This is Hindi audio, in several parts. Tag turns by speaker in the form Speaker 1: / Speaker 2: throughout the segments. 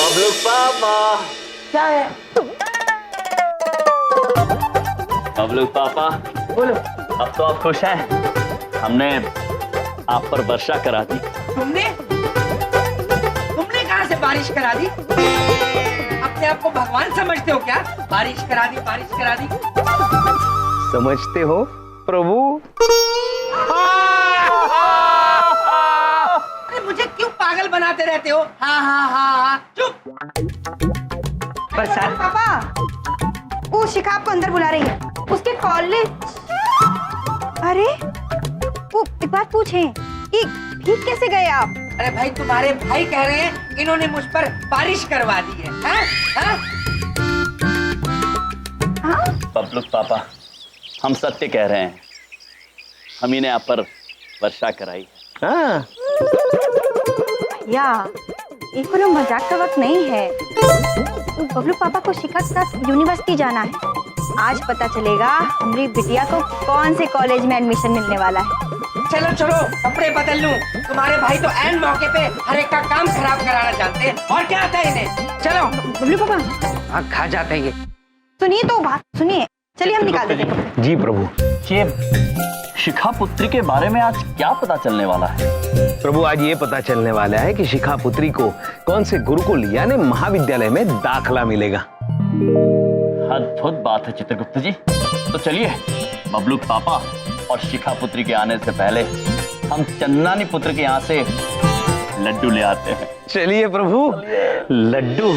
Speaker 1: बबलू पापा।
Speaker 2: क्या है?
Speaker 1: बबलू पापा
Speaker 2: बोलो।
Speaker 1: अब तो आप खुश हैं? हमने आप पर वर्षा करा दी।
Speaker 2: तुमने कहां से बारिश करा दी? अपने आप को भगवान समझते हो क्या? बारिश करा दी, बारिश करा दी।
Speaker 3: समझते हो प्रभु?
Speaker 2: अरे मुझे क्यों पागल बनाते रहते हो? हाँ हाँ हाँ हाँ, चुप। बरसात
Speaker 4: पापा, वो शिखा आपको अंदर बुला रही है, उसके कॉलेज। अरे वो एक बात पूछें कि भीग कैसे गए आप?
Speaker 2: अरे भाई, तुम्हारे भाई कह रहे हैं इन्होंने मुझ पर बारिश करवा दी है। हाँ? हाँ?
Speaker 4: हाँ?
Speaker 1: बबलू पापा, हम सत्य कह रहे हैं, हम ही ने आप पर वर्षा कराई।
Speaker 3: हाँ।
Speaker 4: या ये कोई मजाक का वक्त नहीं है। तो बबलू पापा को शिखा के साथ यूनिवर्सिटी जाना है। आज पता चलेगा हमारी बिटिया को कौन से कॉलेज में एडमिशन मिलने वाला है।
Speaker 2: चलो चलो, कपड़े बदल लूं। तुम्हारे भाई तो ऐन मौके पे हर एक का काम खराब कराना जानते हैं। और क्या आता है इन्हें? चलो
Speaker 4: बबलू पापा,
Speaker 2: हाँ, खा जाते हैं ये।
Speaker 4: सुनिए तो बात सुनिए। चलिए हम निकाल देते हैं।
Speaker 3: जी प्रभु।
Speaker 1: ये शिखा पुत्री के बारे में आज क्या पता चलने वाला है?
Speaker 3: प्रभु, आज ये पता चलने वाला है कि शिखा पुत्री को कौन से गुरुकुल यानी महाविद्यालय में दाखला मिलेगा।
Speaker 1: अद्भुत बात है चित्रगुप्त जी। तो चलिए बबलू पापा और शिखा पुत्री के आने से पहले हम चंदनानी पुत्र के यहाँ से लड्डू ले आते हैं।
Speaker 3: चलिए प्रभु, लड्डू।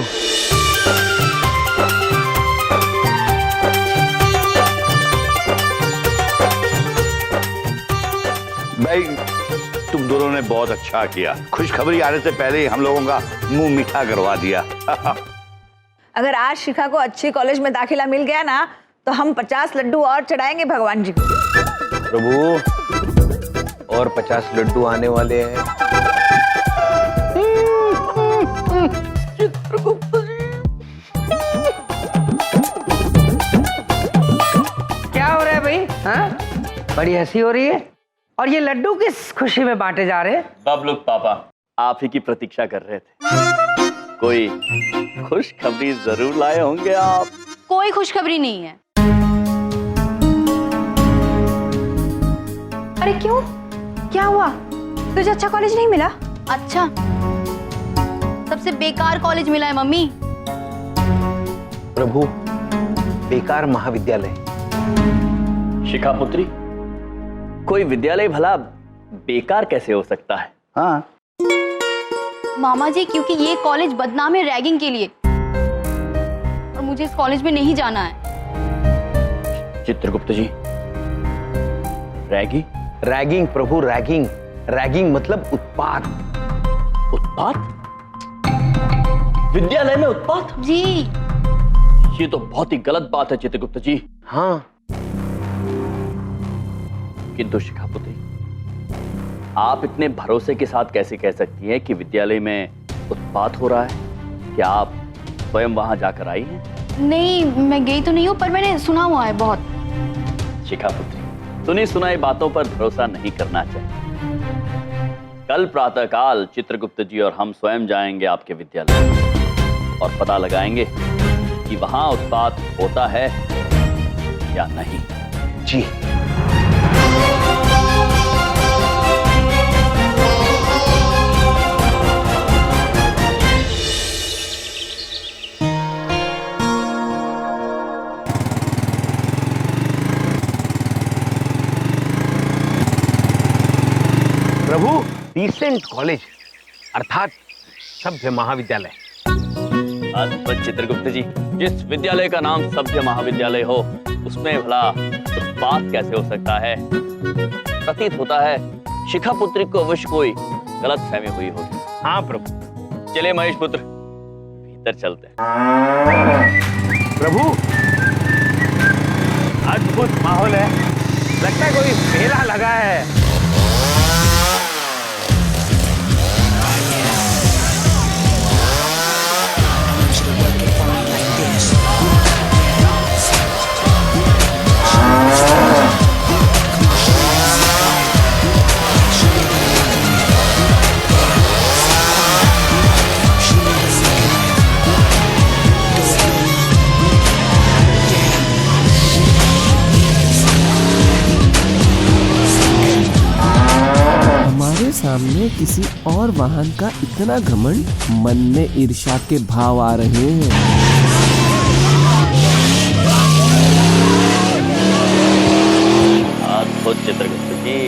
Speaker 5: भाई, तुम दोनों ने बहुत अच्छा किया। खुशखबरी आने से पहले ही हम लोगों का मुंह मीठा करवा दिया।
Speaker 6: अगर आज शिखा को अच्छे कॉलेज में दाखिला मिल गया ना, तो हम 50 लड्डू और चढ़ाएंगे भगवान जी को।
Speaker 3: प्रभु, और 50 लड्डू आने वाले हैं।
Speaker 2: क्या हो रहा है भाई? हाँ? बड़ी हंसी हो रही है। और ये लड्डू किस खुशी में बांटे जा रहे हैं?
Speaker 1: बबलू पापा आप ही की प्रतीक्षा कर रहे थे। कोई खुशखबरी जरूर लाए होंगे आप।
Speaker 7: कोई खुशखबरी नहीं है।
Speaker 4: अरे क्यों? क्या हुआ? तुझे अच्छा कॉलेज नहीं मिला?
Speaker 7: अच्छा, सबसे बेकार कॉलेज मिला है मम्मी।
Speaker 3: प्रभु, बेकार महाविद्यालय।
Speaker 1: शिखा पुत्री, कोई विद्यालय भला बेकार कैसे हो सकता है?
Speaker 5: हाँ,
Speaker 7: मामा जी, क्योंकि ये कॉलेज बदनाम है रैगिंग के लिए, और मुझे इस कॉलेज में नहीं जाना है।
Speaker 1: चित्रगुप्त जी, रैगी?
Speaker 3: रैगिंग प्रभु, रैगिंग। रैगिंग मतलब उत्पात।
Speaker 1: उत्पात? विद्यालय में उत्पात?
Speaker 7: जी।
Speaker 1: ये तो बहुत ही गलत बात है चित्रगुप्त जी।
Speaker 3: हाँ।
Speaker 1: किंतु शिखा पुत्री, आप इतने भरोसे के साथ कैसे कह सकती हैं कि विद्यालय में उत्पात हो रहा है? क्या आप स्वयं वहां जाकर आई हैं?
Speaker 7: नहीं, मैं गई तो नहीं हूँ, पर मैंने सुना हुआ है बहुत।
Speaker 1: शिखा पुत्री, सुनी सुनाई बातों पर भरोसा नहीं करना चाहिए। कल प्रातःकाल चित्रगुप्त जी और हम स्वयं जाएंगे आपके विद्यालय और पता लगाएंगे कि वहां उत्पात होता है या नहीं।
Speaker 3: जी। प्रभु, डिसेंट कॉलेज अर्थात सभ्य महाविद्यालय।
Speaker 1: अद्भुत चित्रगुप्त जी, जिस विद्यालय का नाम सभ्य महाविद्यालय हो उसमें भला उत्पात कैसे हो सकता है? प्रतीत होता है शिखा पुत्री को अवश्य कोई गलतफहमी हुई होगी।
Speaker 3: हाँ प्रभु।
Speaker 1: चलिए महेश पुत्र, भीतर चलते हैं।
Speaker 3: प्रभु, अद्भुत माहौल है, लगता है कोई मेला लगा है।
Speaker 8: इन्हें किसी और वाहन का इतना घमंड, मन में ईर्ष्या के भाव आ रहे हैं।
Speaker 1: अद्भुत चित्रगुप्त जी।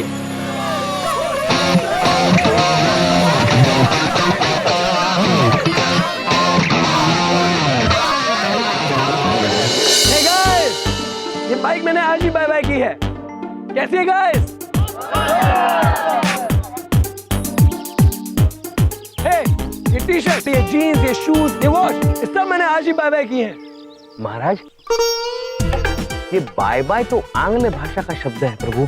Speaker 9: ये बाइक मैंने आज ही बाय बाय की है। कैसी है गाइस? ये टी शर्ट, ये जीन्स, ये शूज, ये वॉच, ये सब मैंने आज ही बाय बाय की है।
Speaker 3: महाराज, ये बाय बाय तो आंग्ल भाषा का शब्द है प्रभु।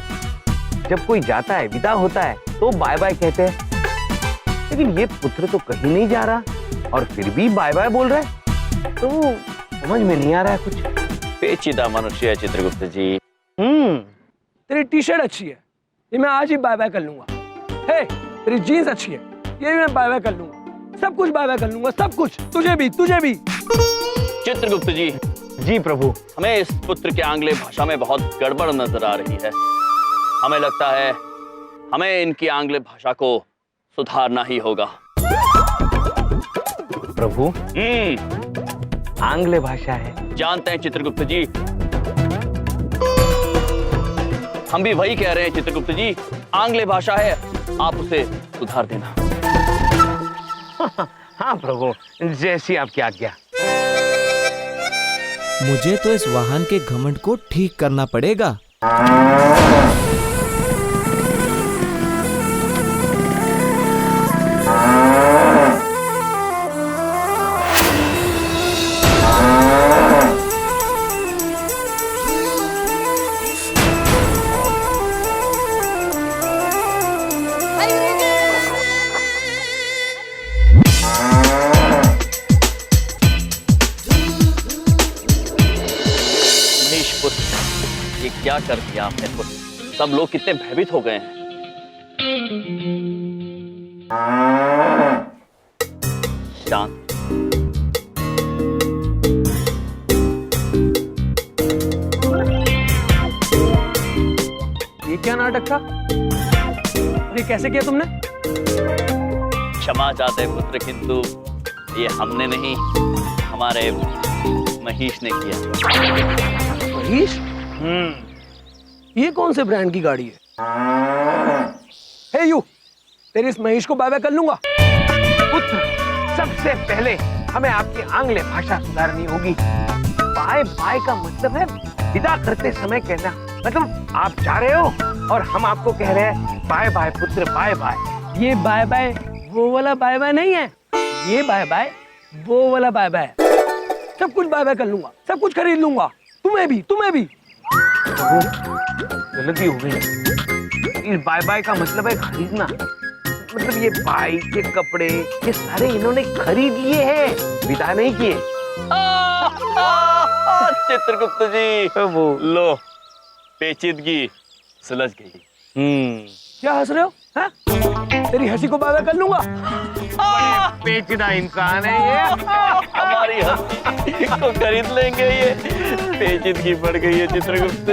Speaker 3: जब कोई जाता है, विदा होता है, तो बाय बाय कहते हैं। लेकिन ये पुत्र तो कहीं नहीं जा रहा और फिर भी बाय बाय बोल रहा है, तो समझ में नहीं आ रहा है कुछ।
Speaker 1: पेचीदा मनुष्य है चित्रगुप्त जी।
Speaker 9: तेरी टी शर्ट अच्छी है, ये मैं आज ही बाय बाय कर लूंगा। हे, तेरी जीन्स अच्छी है, ये भी मैं बाय बाय कर लूंगा। सब कुछ बाय बाय कर लूंगा, सब कुछ। तुझे भी, तुझे भी।
Speaker 1: चित्रगुप्त जी।
Speaker 3: जी प्रभु।
Speaker 1: हमें इस पुत्र के आंग्ल भाषा में बहुत गड़बड़ नजर आ रही है। हमें लगता है हमें इनकी आंग्ल भाषा को सुधारना ही होगा।
Speaker 3: प्रभु, आंग्ल भाषा है।
Speaker 1: जानते हैं चित्रगुप्त जी, हम भी वही कह रहे हैं चित्रगुप्त जी। आंग्ल भाषा है, आप उसे सुधार देना।
Speaker 3: हाँ प्रभु, जैसी आपकी आज्ञा।
Speaker 8: मुझे तो इस वाहन के घमंड को ठीक करना पड़ेगा।
Speaker 1: ये क्या कर दिया आपने पुत्र? सब लोग कितने भयभीत हो गए हैं। शांत।
Speaker 9: ये क्या नाटक था? ये कैसे किया तुमने?
Speaker 1: क्षमा चाहते हैं पुत्र, किंतु ये हमने नहीं, हमारे महेश ने किया।
Speaker 9: महेश? ये कौन से ब्रांड की गाड़ी है? हे यू, तेरी इस महेश को बाय बाय कर लूंगा।
Speaker 3: पुत्र, सबसे पहले हमें आपकी आंग्ल भाषा सुधारनी होगी। बाय बाय का मतलब है विदा करते समय कहना। मतलब आप जा रहे हो और हम आपको कह रहे हैं बाय बाय पुत्र, बाय बाय।
Speaker 9: ये बाय बाय वो वाला बाय बाय नहीं है, ये बाय बाय वो वाला बाय बाय। सब कुछ बाय बाय कर लूंगा, सब कुछ खरीद लूंगा। तुम्हें भी, तुम्हें भी।
Speaker 3: गलती हो गई। इस बाय बाय का मतलब है खरीदना। मतलब ये बाइक, ये कपड़े, ये सारे इन्होंने खरीद लिए हैं, विदा नहीं किए।
Speaker 1: चित्रगुप्त जी, लो पेचीदगी सुलझ गई।
Speaker 9: क्या हंस रहे हो? हाँ? तेरी हंसी को बाय बाय कर लूंगा।
Speaker 3: पेचीदा इंसान है ये।
Speaker 1: हमारी हंसी को खरीद लेंगे ये। पेचीदगी बढ़ गई है चित्रगुप्त।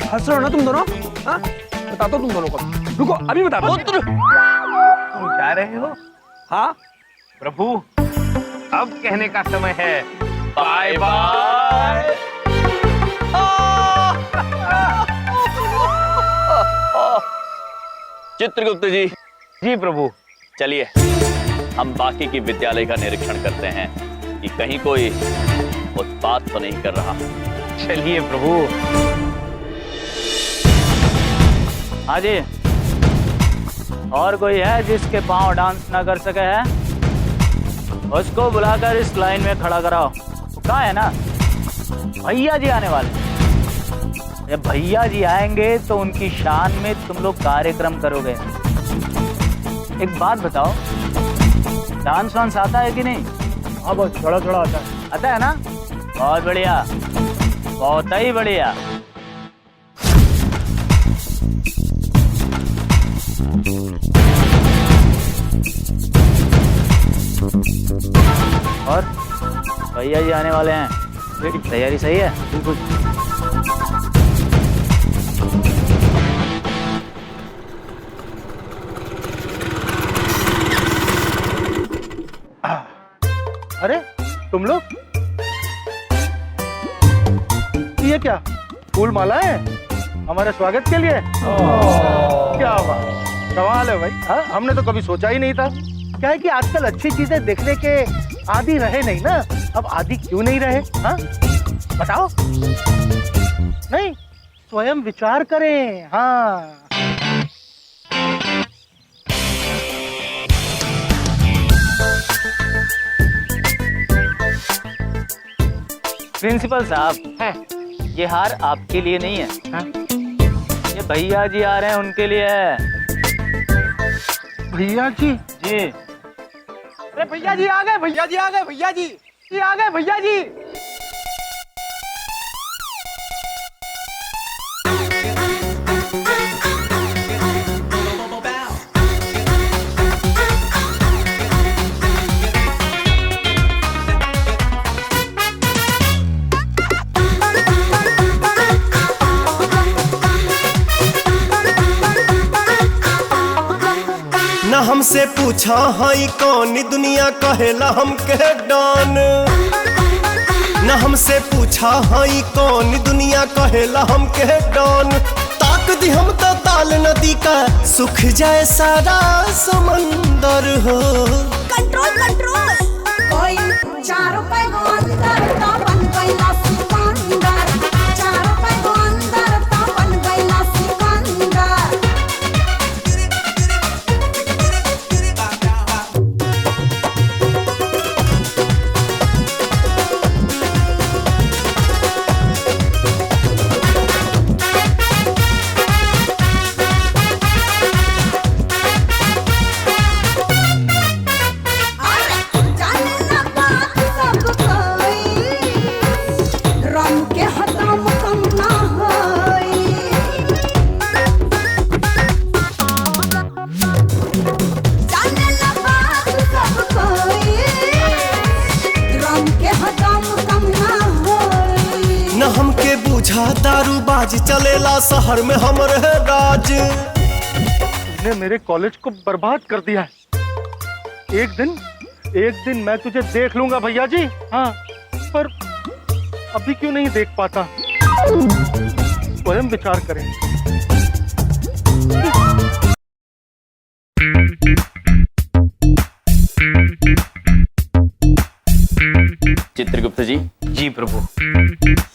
Speaker 9: हंस रहे हो ना तुम दोनों? हाँ? बता दो तुम दोनों को। रुको, अभी बता दो।
Speaker 3: तुम जा रहे हो?
Speaker 9: हाँ
Speaker 3: प्रभु, अब कहने का समय है
Speaker 1: बाय बाय। चित्रगुप्त जी।
Speaker 3: जी प्रभु।
Speaker 1: चलिए हम बाकी की विद्यालय का निरीक्षण करते हैं कि कहीं कोई उत्पात तो नहीं कर रहा।
Speaker 3: चलिए प्रभु।
Speaker 10: हाँ जी, और कोई है जिसके पांव डांस ना कर सके है? उसको बुलाकर इस लाइन में खड़ा कराओ। कहाँ है ना? भैया जी आने वाले। जब भैया जी आएंगे तो उनकी शान में तुम लोग कार्यक्रम करोगे। एक बात बताओ, डांस वांस आता है कि नहीं?
Speaker 9: हाँ, बहुत थोड़ा थोड़ा आता है।
Speaker 10: आता है ना? बहुत बढ़िया, बहुत ही बढ़िया। और भैया जी आने वाले हैं, तैयारी सही है? बिल्कुल।
Speaker 11: अरे तुम लोग, ये क्या फूल माला है हमारे स्वागत के लिए? क्या बात, कमाल है भाई। हाँ, हमने तो कभी सोचा ही नहीं था। क्या है कि आजकल अच्छी चीजें देखने के आदी रहे नहीं ना, अब आदी क्यों नहीं रहे? हाँ बताओ। नहीं, स्वयं विचार करें। हाँ
Speaker 10: प्रिंसिपल साहब, ये हार आपके लिए नहीं है।
Speaker 11: हाँ?
Speaker 10: ये भैया जी आ रहे हैं, उनके लिए है।
Speaker 11: भैया जी?
Speaker 10: जी।
Speaker 11: अरे भैया जी आ गए, भैया जी आ गए, भैया जी आ गए, भैया जी।
Speaker 12: न हमसे पूछा हाई कौन दुनिया कहेला हमके डॉन। न हमसे पूछा हाई कौन दुनिया कहेला हमके डॉन। ताक दी हम तो ताल नदी का सुख जाए सारा समंदर हो।
Speaker 13: कंट्रोल कंट्रोल, कोई 4 रुपए को अंदर तो बन गईला सिकंदर। 4 रुपए को अंदर तो बन गईला सिकंदर।
Speaker 12: दारूबाज चलेला शहर में हमरे राज।
Speaker 11: तूने मेरे कॉलेज को बर्बाद कर दिया है। एक दिन मैं तुझे देख लूंगा भैया जी। हाँ, पर अभी क्यों नहीं देख पाता? स्वयं विचार करें।
Speaker 1: चित्रगुप्त जी।
Speaker 3: जी प्रभु।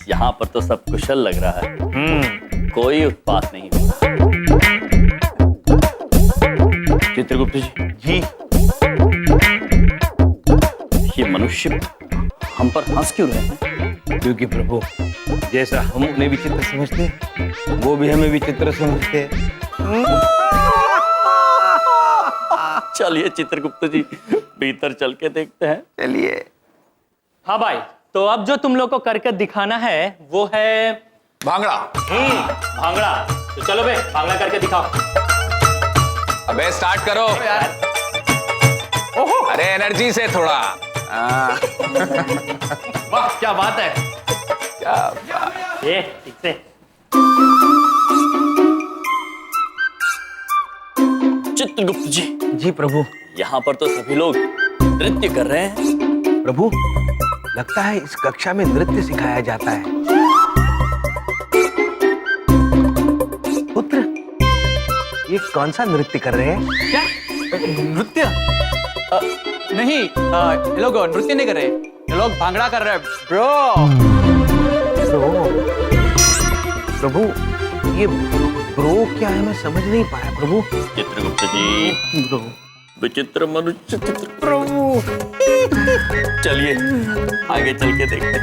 Speaker 1: यहाँ पर तो सब कुशल लग रहा है, कोई उत्पात नहीं होता। चित्रगुप्त जी, ये मनुष्य हम पर हंस क्यों रहे हैं?
Speaker 3: क्योंकि प्रभु, जैसा हम उन्हें विचित्र समझते हैं, वो भी हमें विचित्र समझते हैं।
Speaker 1: चलिए चित्रगुप्त जी, भीतर चल के देखते हैं।
Speaker 3: चलिए।
Speaker 10: हाँ भाई, तो अब जो तुम लोग को करके दिखाना है वो है
Speaker 5: भांगड़ा।
Speaker 10: भांगड़ा। तो चलो बे, भांगड़ा करके दिखाओ।
Speaker 14: अबे स्टार्ट करो। अरे एनर्जी से थोड़ा।
Speaker 10: वाह क्या बात है।
Speaker 14: क्या बात।
Speaker 10: ये ठीक से।
Speaker 1: चित्रगुप्त जी।
Speaker 3: जी प्रभु।
Speaker 1: यहाँ पर तो सभी लोग नृत्य कर रहे हैं।
Speaker 3: प्रभु, लगता है इस कक्षा में नृत्य सिखाया जाता है। पुत्र, ये कौन सा नृत्य कर रहे हैं?
Speaker 10: क्या नृत्य? नहीं, ये लोग नृत्य नहीं कर रहे, ये लोग भांगड़ा कर रहे हैं ब्रो।
Speaker 3: प्रभु, ये ब्रो क्या है, मैं समझ नहीं पाया प्रभु।
Speaker 1: चित्रगुप्त जी,
Speaker 3: ब्रो
Speaker 1: विचित्र मनुष्य।
Speaker 3: प्रभु,
Speaker 1: चलिए आगे चल के देखते हैं।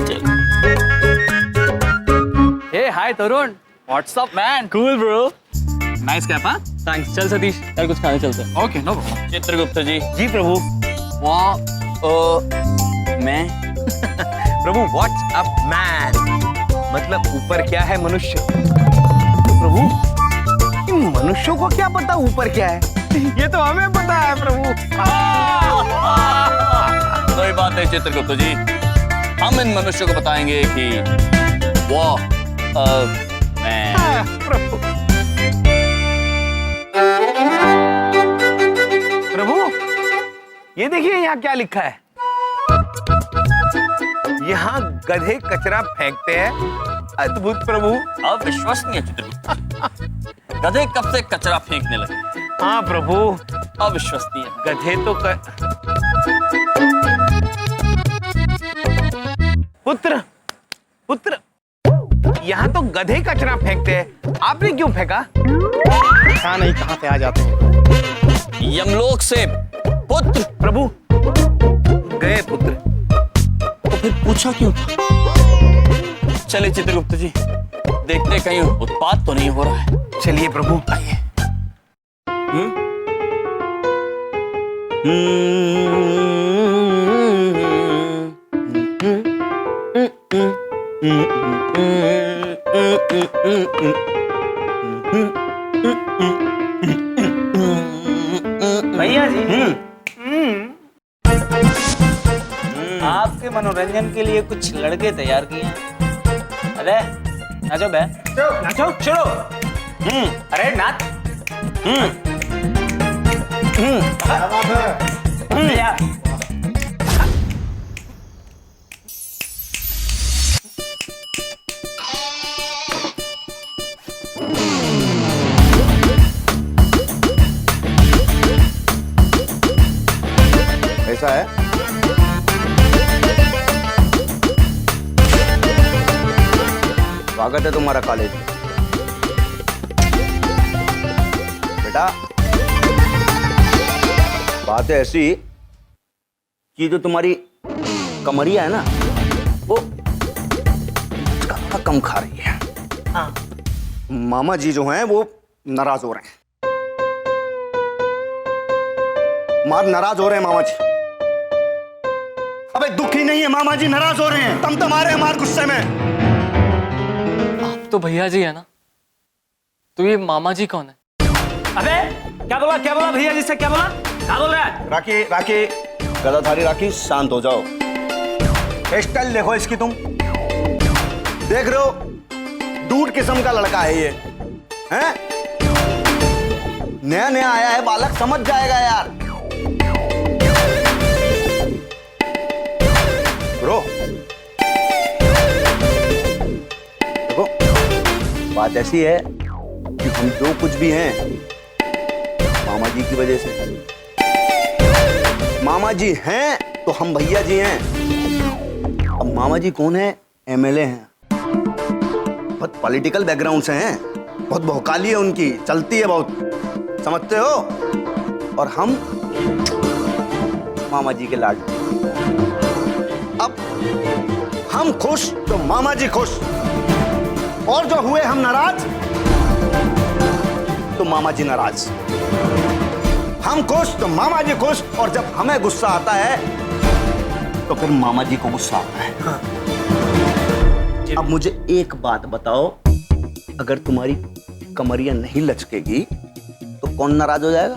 Speaker 1: चल।
Speaker 10: Hey hi Tarun, what's up man? Cool bro, nice cap. हाँ थैंक्स। चल सतीश, चल कुछ खाने चलते हैं। Okay no problem.
Speaker 1: Chitragupta ji.
Speaker 3: जी प्रभु।
Speaker 1: मैं
Speaker 3: प्रभु, व्हाट्स अप मैन मतलब ऊपर क्या है मनुष्य। तो प्रभु, इन मनुष्यों को क्या पता ऊपर क्या है? ये तो हमें पता है प्रभु।
Speaker 1: कोई बात नहीं चित्रगुप्त जी, हम इन मनुष्यों को बताएंगे कि वो मैं
Speaker 3: प्रभु। प्रभु, ये देखिए यहाँ क्या लिखा है। यहाँ गधे कचरा फेंकते हैं। अद्भुत प्रभु।
Speaker 1: अविश्वसनीय चित्रगुप्त। गधे कब से कचरा फेंकने लगे?
Speaker 3: हाँ प्रभु।
Speaker 1: अविश्वसनीय।
Speaker 3: गधे तो पुत्र पुत्र, यहाँ तो गधे कचरा फेंकते हैं, आपने क्यों फेंका?
Speaker 11: पता नहीं कहाँ से आ जाते हैं।
Speaker 1: यमलोक से पुत्र।
Speaker 3: प्रभु गए पुत्र।
Speaker 1: तो फिर पूछा क्यों था? चलिए चित्रगुप्त जी, देखते कहीं उत्पात तो नहीं हो रहा है।
Speaker 3: चलिए प्रभु।
Speaker 1: आइए।
Speaker 10: भैया जी, आपके मनोरंजन के लिए कुछ लड़के तैयार किए हैं। अरे नाचो बे, नाचो शुरू। अरे नाच। यार
Speaker 5: ऐसा है। स्वागत है तुम्हारा कॉलेज में। बेटा बात है ऐसी कि जो तुम्हारी कमरिया है ना, वो कम खा रही है। हाँ। मामा जी जो हैं वो नाराज हो रहे हैं। नाराज हो रहे हैं मामा जी। अबे दुखी नहीं है मामा जी, नाराज हो रहे हैं। तम आ रहे हैं हमारे गुस्से में।
Speaker 15: आप तो भैया जी है ना, तो ये मामा जी कौन है?
Speaker 9: अबे क्या बोला भैया जी से? क्या बोला? क्या बोल रहा है?
Speaker 5: राखी गदाधारी राखी, शांत हो जाओ। हेयर स्टाइल देखो इसकी, तुम देख रहे हो दूध किस्म का लड़का है ये, हैं? नया नया आया है बालक, समझ जाएगा यार। ब्रो देखो बात ऐसी है कि हम जो कुछ भी हैं मामा जी की वजह से। मामा जी हैं तो हम भैया जी हैं। अब मामा जी कौन है? एमएलए हैं, बहुत पॉलिटिकल बैकग्राउंड से हैं, बहुत भौकाली है उनकी, चलती है बहुत, समझते हो? और हम मामा जी के लाड। अब हम खुश तो मामा जी खुश, और जो हुए हम नाराज तो मामा जी नाराज। हम खुश तो मामा जी खुश, और जब हमें गुस्सा आता है तो फिर मामा जी को गुस्सा आता है। हाँ। अब मुझे एक बात बताओ, अगर तुम्हारी कमरिया नहीं लचकेगी तो कौन नाराज हो जाएगा?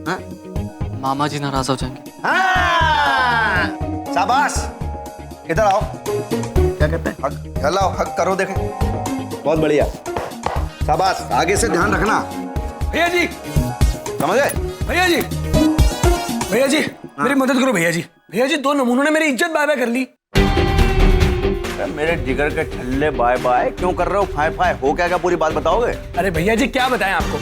Speaker 5: हाँ?
Speaker 15: मामा जी नाराज हो जाएंगे।
Speaker 5: हाँ! शाबाश, इधर आओ। क्या कहते हैं? हक चलाओ, हक करो, देखें। बहुत बढ़िया, शाबाश। आगे से ध्यान रखना।
Speaker 9: भैया जी
Speaker 5: समझ गए?
Speaker 9: भैया जी मेरी मदद करो भैया जी। भैया जी 2 नमूनों ने मेरी इज्जत बाय बाय कर ली।
Speaker 5: मेरे जिगर के छल्ले बाय बाय क्यों कर रहे हो? फाय फाय हो क्या पूरी बात बताओगे?
Speaker 9: अरे भैया जी क्या बताएं आपको,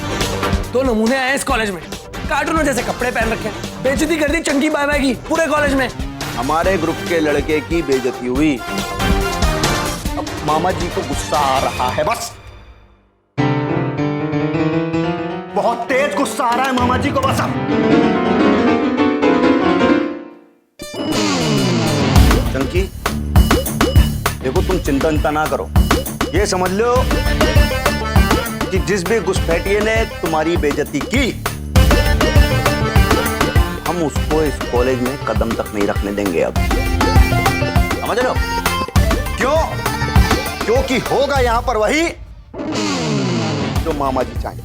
Speaker 9: 2 नमूने आए इस कॉलेज में, कार्टूनों जैसे कपड़े पहन रखे, बेइज्जती कर दी चंकी बाय बाय की पूरे कॉलेज में।
Speaker 5: हमारे ग्रुप के लड़के की बेइज्जती हुई, अब मामा जी को गुस्सा आ रहा है। बस बहुत तेज गुस्सा आ रहा है मामा जी को, बस। अब चंकी देखो, तुम चिंता ना करो, ये समझ लो कि जिस भी घुसपैठिए ने तुम्हारी बेइज्जती की, हम उसको इस कॉलेज में कदम तक नहीं रखने देंगे। अब समझ रहे हो? क्यों? क्योंकि होगा यहां पर वही जो मामा जी चाहें।